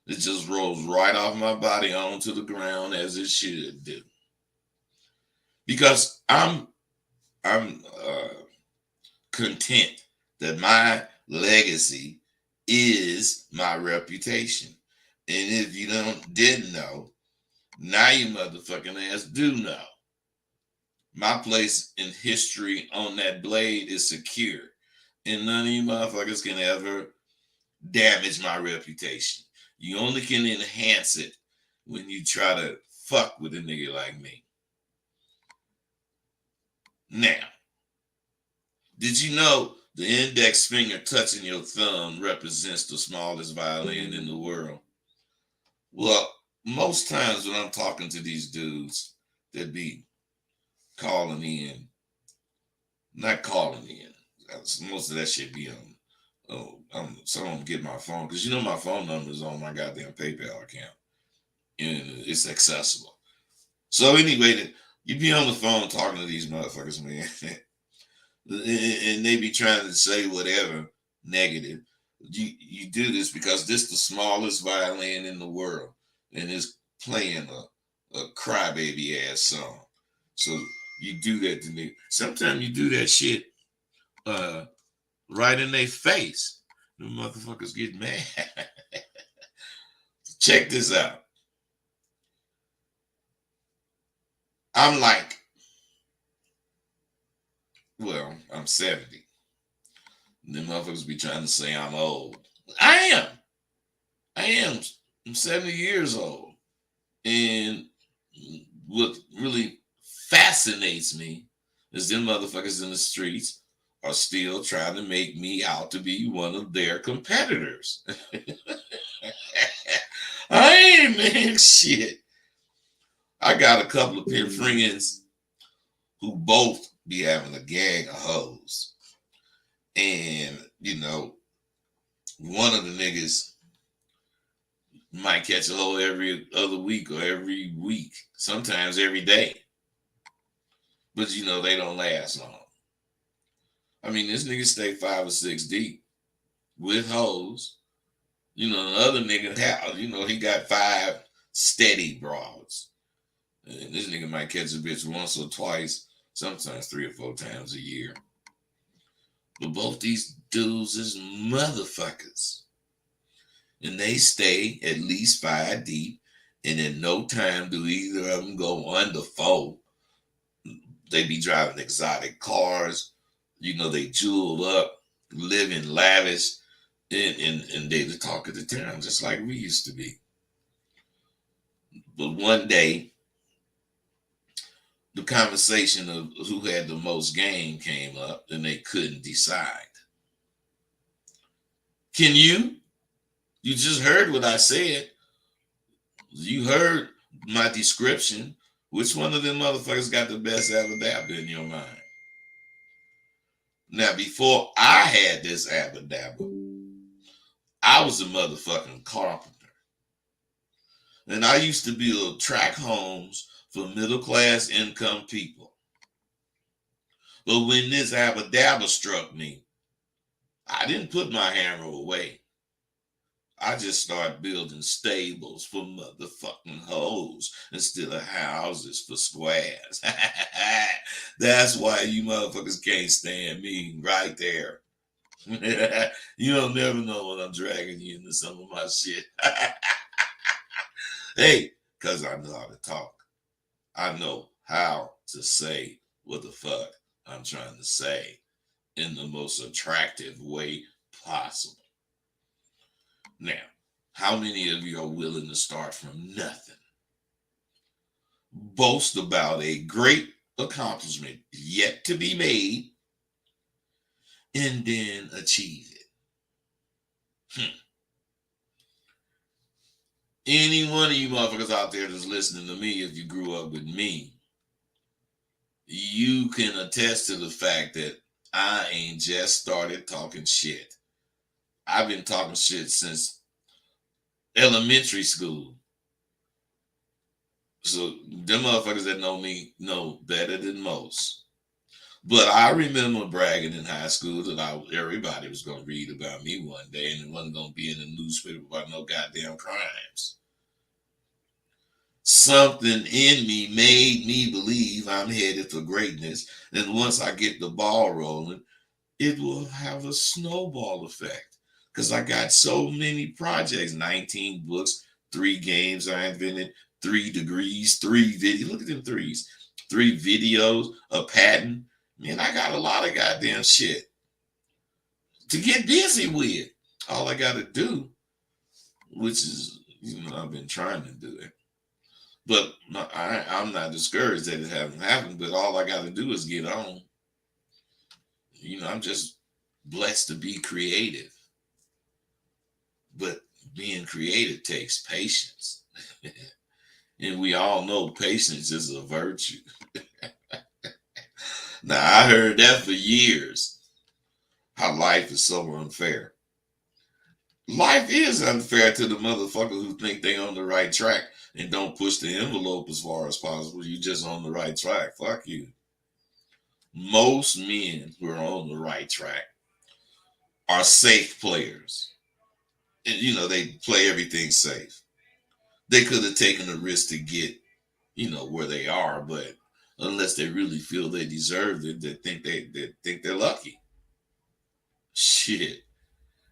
It just rolls right off my body onto the ground as it should do. Because I'm content that my legacy is my reputation. And if you didn't know, now you motherfucking ass do know. My place in history on that blade is secure. And none of you motherfuckers can ever damage my reputation. You only can enhance it when you try to fuck with a nigga like me. Now, did you know the index finger touching your thumb represents the smallest violin in the world? Well, most times when I'm talking to these dudes that be calling in, not calling in, most of that shit be on. Some of them get my phone because you know my phone number is on my goddamn PayPal account and it's accessible. So anyway, you be on the phone talking to these motherfuckers, man, and they be trying to say whatever negative. You do this because this is the smallest violin in the world, and it's playing a crybaby ass song. So you do that to me. Sometimes you do that shit right in their face. The motherfuckers get mad. Check this out. I'm like, well, I'm 70. And them motherfuckers be trying to say I'm old. I am. I'm 70 years old. And what really fascinates me is them motherfuckers in the streets are still trying to make me out to be one of their competitors. I ain't, man, shit. I got a couple of peer friends who both be having a gang of hoes. And, you know, one of the niggas might catch a hoe every other week or every week, sometimes every day. But, you know, they don't last long. I mean, this nigga stay 5 or 6 deep with hoes. You know, the other nigga, you know, he got 5 steady broads. And this nigga might catch a bitch once or twice, sometimes 3 or 4 times a year. But both these dudes is motherfuckers. And they stay at least 5 deep. And in no time do either of them go under 4. They be driving exotic cars. You know, they jewel up, living lavish, and they the talk of the town, just like we used to be. But one day, the conversation of who had the most game came up, and they couldn't decide. Can you? You just heard what I said. You heard my description. Which one of them motherfuckers got the best abadabba in your mind? Now, before I had this abadabba, I was a motherfucking carpenter. And I used to build tract homes for middle-class income people. But when this abadabba struck me, I didn't put my hammer away. I just started building stables for motherfucking hoes instead of houses for squares. That's why you motherfuckers can't stand me right there. You don't never know when I'm dragging you into some of my shit. Hey, because I know how to talk. I know how to say what the fuck I'm trying to say in the most attractive way possible. Now, how many of you are willing to start from nothing? Boast about a great accomplishment yet to be made and then achieve it. Any one of you motherfuckers out there that's listening to me, if you grew up with me, you can attest to the fact that I ain't just started talking shit. I've been talking shit since elementary school. So them motherfuckers that know me know better than most. But I remember bragging in high school that everybody was going to read about me one day and it wasn't going to be in the newspaper about no goddamn crimes. Something in me made me believe I'm headed for greatness. And once I get the ball rolling, it will have a snowball effect. Because I got so many projects, 19 books, 3 games I invented, 3 degrees, 3 videos. Look at them 3s. 3 videos, a patent. Man, I got a lot of goddamn shit to get busy with. All I got to do, which is, I've been trying to do it. But I'm not discouraged that it hasn't happened, but all I got to do is get on. I'm just blessed to be creative. But being creative takes patience. And we all know patience is a virtue. Now, I heard that for years, how life is so unfair. Life is unfair to the motherfuckers who think they on the right track and don't push the envelope as far as possible. You just on the right track. Fuck you. Most men who are on the right track are safe players. And, they play everything safe. They could have taken a risk to get, where they are, but unless they really feel they deserve it, they think they're lucky. Shit.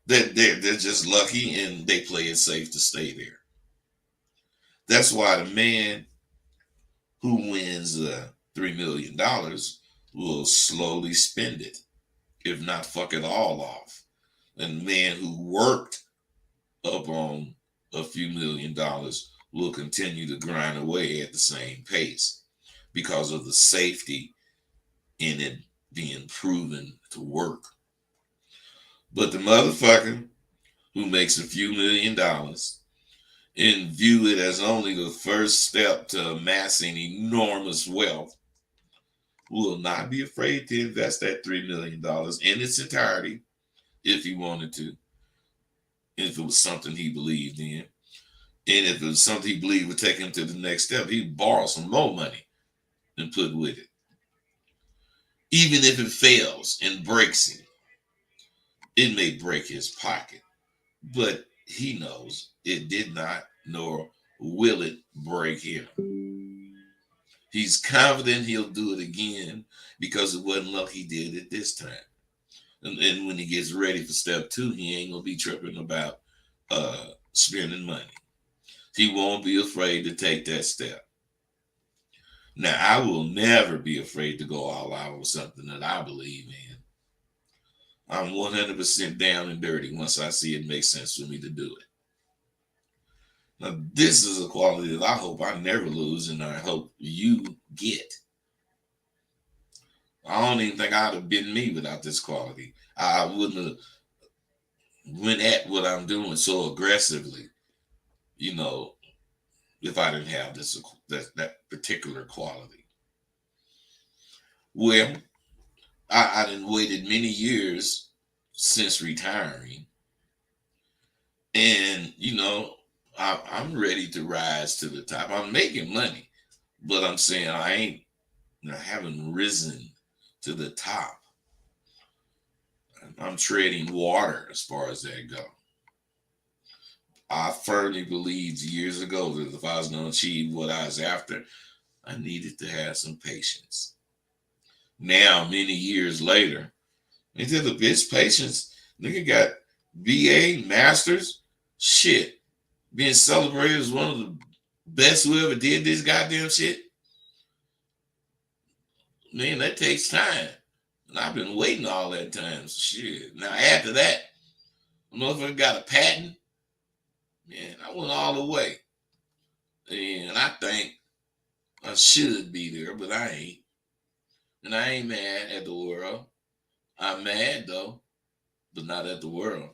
They're just lucky and they play it safe to stay there. That's why the man who wins $3 million will slowly spend it, if not fuck it all off. And the man who worked up on a few $1,000,000 will continue to grind away at the same pace because of the safety in it being proven to work. But the motherfucker who makes a few $1,000,000 and view it as only the first step to amassing enormous wealth will not be afraid to invest that $3 million in its entirety if he wanted to, if it was something he believed in. And if it was something he believed would take him to the next step, he'd borrow some more money and put with it. Even if it fails and breaks him, it may break his pocket, but he knows it did not, nor will it break him. He's confident he'll do it again because it wasn't luck he did it this time. And when he gets ready for step 2, he ain't gonna be tripping about spending money. He won't be afraid to take that step. Now, I will never be afraid to go all out with something that I believe in. I'm 100% down and dirty once I see it makes sense for me to do it. Now, this is a quality that I hope I never lose and I hope you get. I don't even think I'd have been me without this quality. I wouldn't have went at what I'm doing so aggressively, if I didn't have that particular quality. Well, I done waited many years since retiring. And, I'm ready to rise to the top. I'm making money, but I'm saying I haven't risen to the top. I'm treading water as far as that go. I firmly believed years ago that if I was going to achieve what I was after, I needed to have some patience. Now, many years later, into the bitch patience, nigga got BA, masters, shit, being celebrated as one of the best who ever did this goddamn shit. Man, that takes time. And I've been waiting all that time. So shit. Now, after that, a motherfucker got a patent. Man, I went all the way. And I think I should be there, but I ain't. And I ain't mad at the world. I'm mad, though, but not at the world.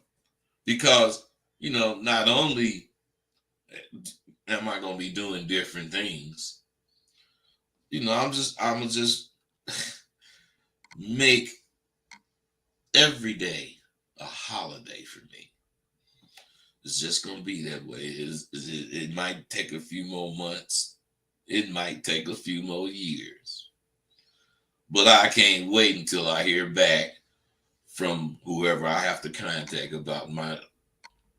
Because, not only am I going to be doing different things, I'm going to just make every day a holiday for me. It's just going to be that way. It might take a few more months. It might take a few more years. But I can't wait until I hear back from whoever I have to contact about my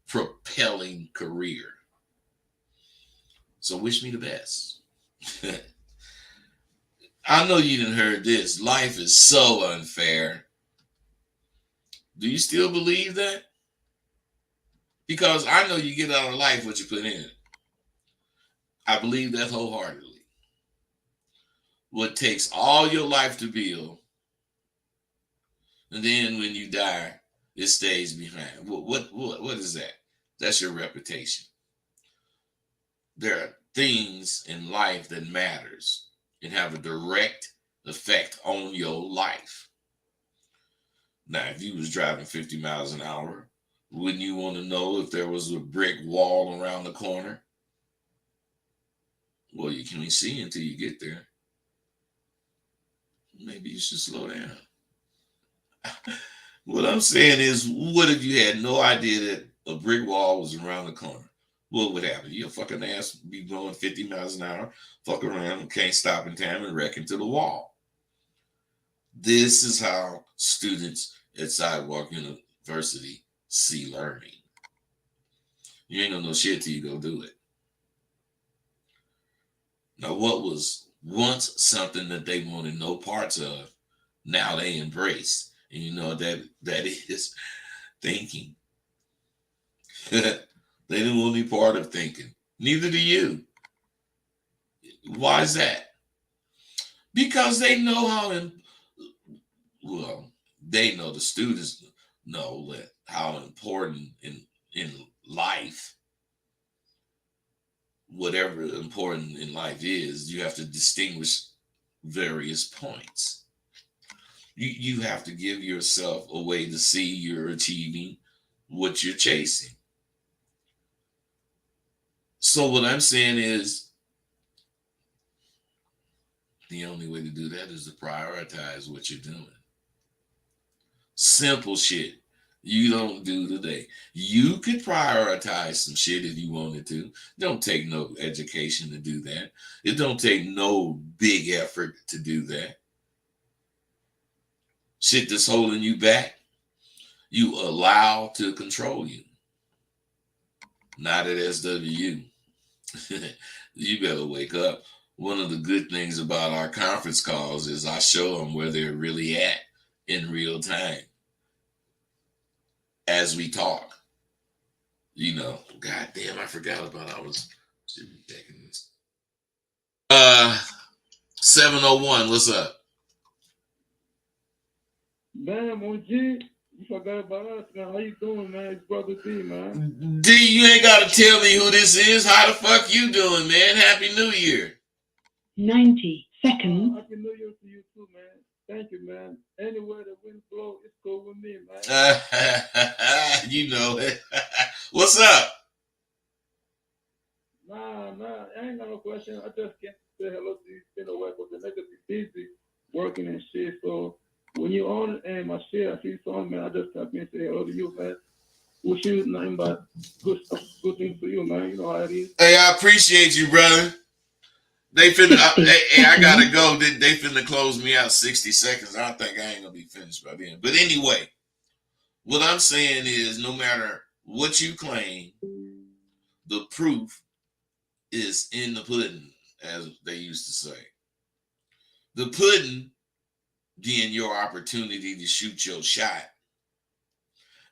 propelling career. So wish me the best. I know you didn't heard this. Life is so unfair. Do you still believe that? Because I know you get out of life what you put in it. I believe that wholeheartedly. what takes all your life to build, and then when you die, it stays behind. What is that? That's your reputation. There are things in life that matters and have a direct effect on your life. Now, if you was driving 50 miles an hour, wouldn't you want to know if there was a brick wall around the corner? Well, you can't see until you get there. Maybe you should slow down. What I'm saying is, what if you had no idea that a brick wall was around the corner? What would happen? Your fucking ass would be going 50 miles an hour, fuck around, and can't stop in time and wreck into the wall. This is how students at Sidewalk University see learning. You ain't gonna know shit till you go do it. Now, what was once something that they wanted no parts of, now they embrace. And you know that is thinking. They didn't want any part of thinking. Neither do you. Why is that? Because they know they know, the students know that how important in life, whatever important in life is, you have to distinguish various points. You have to give yourself a way to see you're achieving what you're chasing. So what I'm saying is, the only way to do that is to prioritize what you're doing. Simple shit you don't do today. You could prioritize some shit if you wanted to. It don't take no education to do that. It don't take no big effort to do that. Shit that's holding you back, you allow to control you. Not at SWU. You better wake up. One of the good things about our conference calls is I show them where they're really at in real time as we talk. You know, God damn, I forgot about I was taking this. 701, what's up? Man, OG, you forgot about us, man. How you doing, man? It's Brother D, man. D, you ain't got to tell me who this is. How the fuck you doing, man? Happy New Year. 90 seconds. Happy New Year to you too, man. Thank you, man. Anywhere the wind blows, it's cool with me, man. You know it. What's up? Nah, I ain't got no question. I just can't say hello to you. Been away, but the niggas be busy working and shit. So when you on and my shit, I see you on, man. I just tap in and say hello to you, man. Wish you nothing but good stuff, good things for you, man. You know how it is. Hey, I appreciate you, brother. They finna. I gotta go. They finna close me out 60 seconds. I think I ain't gonna be finished by then. But anyway, what I'm saying is, no matter what you claim, the proof is in the pudding, as they used to say. The pudding being your opportunity to shoot your shot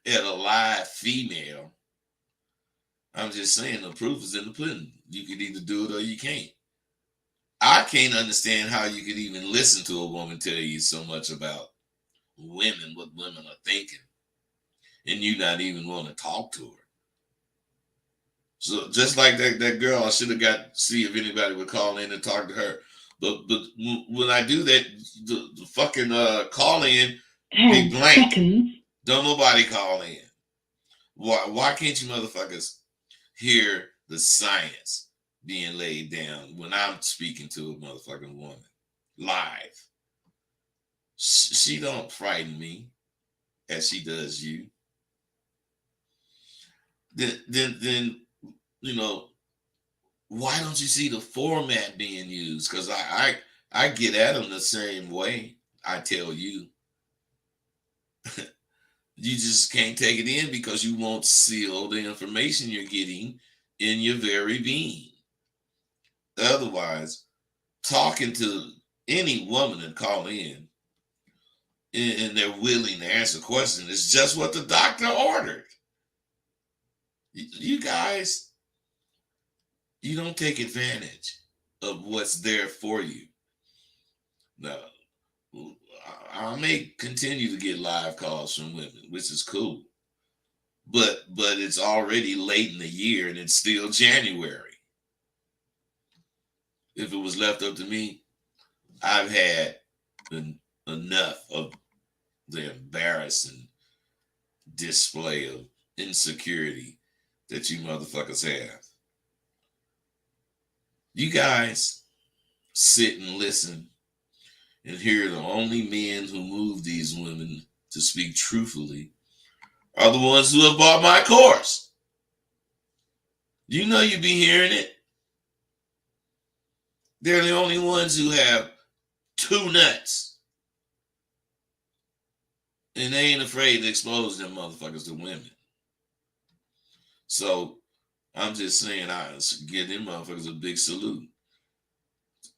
at a live female. I'm just saying the proof is in the pudding. You can either do it or you can't. I can't understand how you could even listen to a woman tell you so much about women, what women are thinking, and you not even want to talk to her. So just like that girl, I should have got to see if anybody would call in and talk to her. But when I do that, the fucking call in be blank. Seconds. Don't nobody call in. Why can't you motherfuckers hear the science being laid down when I'm speaking to a motherfucking woman live? She don't frighten me as she does you. Then you know, why don't you see the format being used? Because I get at them the same way. I tell you. You just can't take it in because you won't seal the information you're getting in your very being. Otherwise, talking to any woman that call in and they're willing to answer questions is just what the doctor ordered. You guys, you don't take advantage of what's there for you. Now, I may continue to get live calls from women, which is cool. But it's already late in the year and it's still January. If it was left up to me, I've had enough of the embarrassing display of insecurity that you motherfuckers have. You guys sit and listen and hear the only men who move these women to speak truthfully are the ones who have bought my course. You know you be hearing it. They're the only ones who have two nuts. And they ain't afraid to expose them motherfuckers to women. So I'm just saying, I give them motherfuckers a big salute.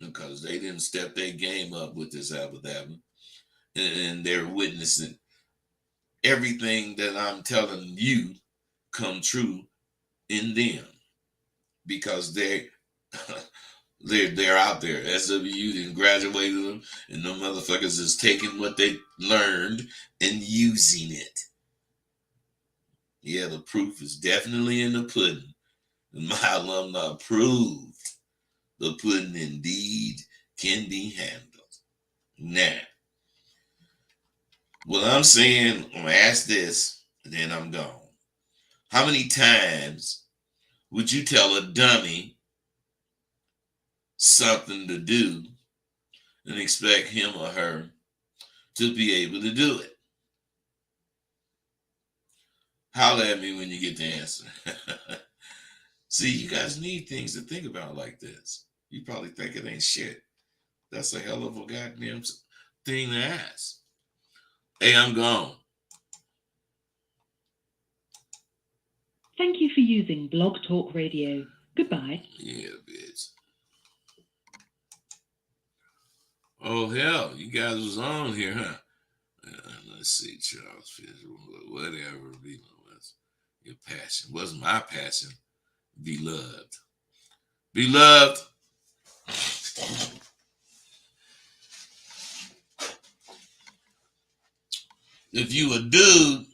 Because they didn't step their game up with this abba. And they're witnessing everything that I'm telling you come true in them. Because they're out there. SWU didn't graduate them, and them motherfuckers is taking what they learned and using it. Yeah, the proof is definitely in the pudding. And my alumni proved the pudding indeed can be handled. Now, what I'm saying, I'm gonna ask this, and then I'm gone. How many times would you tell a dummy something to do and expect him or her to be able to do it? Holler at me when you get the answer. See, you guys need things to think about like this. You probably think it ain't shit. That's a hell of a goddamn thing to ask. Hey, I'm gone. Thank you for using Blog Talk Radio. Goodbye. Yeah, bitch. Oh, hell, you guys was on here, huh? Let's see, Charles Fish, whatever, was your passion. Wasn't my passion. Beloved. Beloved. If you a dude,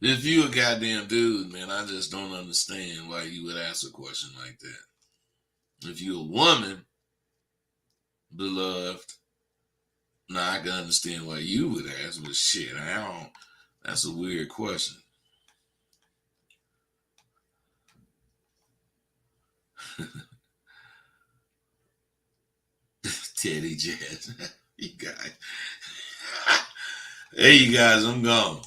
if you a goddamn dude, man, I just don't understand why you would ask a question like that. If you a woman, beloved, now I can understand why you would ask, but shit, I don't. That's a weird question. Teddy Jazz. You guys. Hey, you guys, I'm gone.